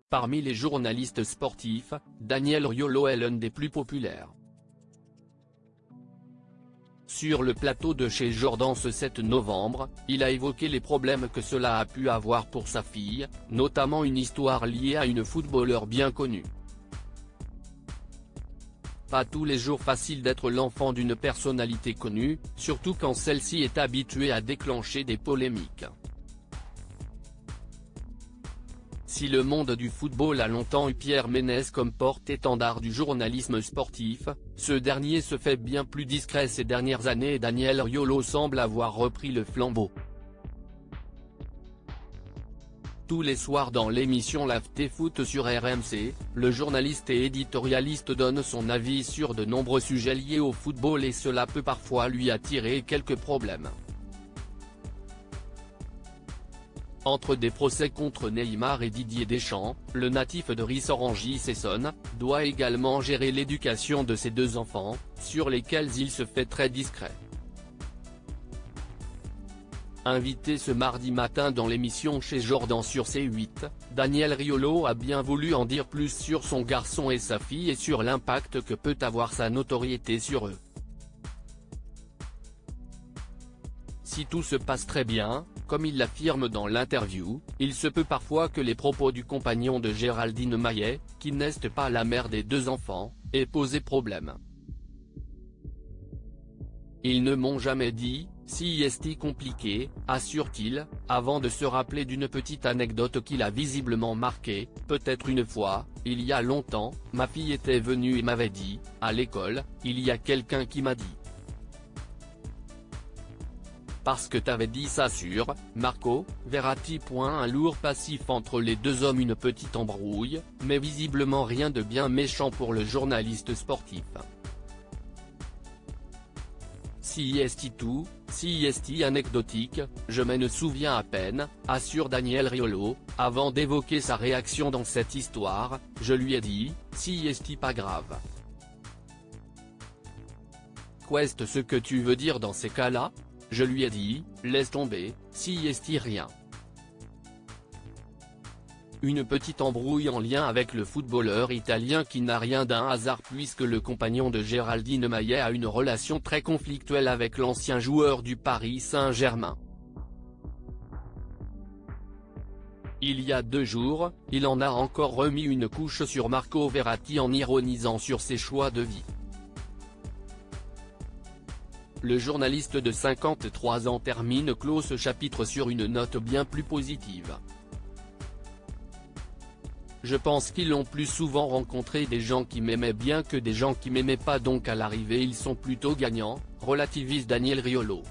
Parmi les journalistes sportifs, Daniel Riolo est l'un des plus populaires. Sur le plateau de chez Jordan ce 7 novembre, il a évoqué les problèmes que cela a pu avoir pour sa fille, notamment une histoire liée à une footballeur bien connue. Pas tous les jours facile d'être l'enfant d'une personnalité connue, surtout quand celle-ci est habituée à déclencher des polémiques. Si le monde du football a longtemps eu Pierre Ménès comme porte-étendard du journalisme sportif, ce dernier se fait bien plus discret ces dernières années et Daniel Riolo semble avoir repris le flambeau. Tous les soirs dans l'émission l'AfterFoot Foot sur RMC, le journaliste et éditorialiste donne son avis sur de nombreux sujets liés au football et cela peut parfois lui attirer quelques problèmes. Entre des procès contre Neymar et Didier Deschamps, le natif de Ris-Orangis-Essonnes doit également gérer l'éducation de ses deux enfants, sur lesquels il se fait très discret. Invité ce mardi matin dans l'émission Chez Jordan sur C8, Daniel Riolo a bien voulu en dire plus sur son garçon et sa fille et sur l'impact que peut avoir sa notoriété sur eux. Si tout se passe très bien, comme il l'affirme dans l'interview, il se peut parfois que les propos du compagnon de Géraldine Maillet, qui n'est pas la mère des deux enfants, aient posé problème. Ils ne m'ont jamais dit, si est compliqué, assure-t-il, avant de se rappeler d'une petite anecdote qu'il a visiblement marquée, peut-être une fois, il y a longtemps, ma fille était venue et m'avait dit, à l'école, il y a quelqu'un qui m'a dit. Parce que t'avais dit ça sur Marco Verratti. Un lourd passif entre les deux hommes, une petite embrouille, mais visiblement rien de bien méchant pour le journaliste sportif. Si est tout, si est anecdotique, je me souviens à peine, assure Daniel Riolo, avant d'évoquer sa réaction dans cette histoire, je lui ai dit, si est pas grave. Qu'est-ce ce que tu veux dire dans ces cas-là? Je lui ai dit, laisse tomber, si est rien. Une petite embrouille en lien avec le footballeur italien qui n'a rien d'un hasard puisque le compagnon de Géraldine Maillet a une relation très conflictuelle avec l'ancien joueur du Paris Saint-Germain. Il y a 2 jours, il en a encore remis une couche sur Marco Verratti en ironisant sur ses choix de vie. Le journaliste de 53 ans termine clos ce chapitre sur une note bien plus positive. Je pense qu'ils ont plus souvent rencontré des gens qui m'aimaient bien que des gens qui m'aimaient pas, donc à l'arrivée ils sont plutôt gagnants, relativise Daniel Riolo.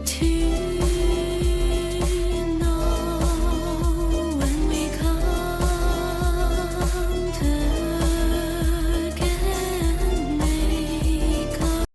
To